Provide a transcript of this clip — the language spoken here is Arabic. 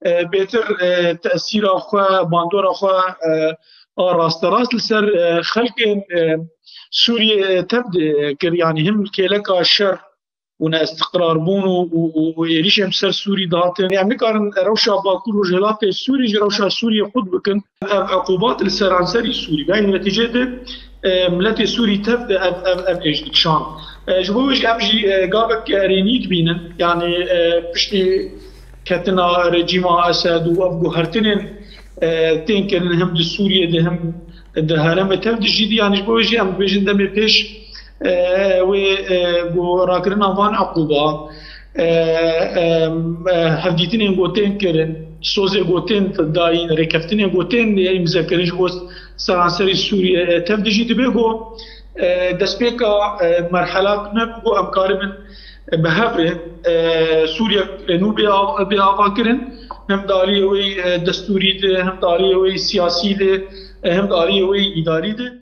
بهتر تأثیر آخوا باندور آخوا راست راست لسر خلق سوريا تبدأ يعني هم كيلك الشر ونا استقرار بون ويريش امسر سوري داتن يعني كان روشا باكور وجهلات السوري روشا سوري خود بكن عقوبات السرانسري السوري يعني نتيجة ملت سوري تبدا اب اجدكشان جبوش امجي قابك رينيك بينن يعني بشتي كتنا رجيم اسد وابو هرتنين تنكن هم سوريا ده هم ده هرم تبدي جدي يعني جبوش ام بيجن دمي بيش و بو راكرنا وان عقوبة هفديتين قوتين كرن سوزي قوتين تداين ركفتين قوتين يمزكرنش بوست سرانسري سوريا تفدجي دبيغو دسبيكا مرحلة نبغو أمكار من بهبرة سوريا نو بيها كرن هم داري وي دستوري هم داري وي سياسي هم داري وي إداري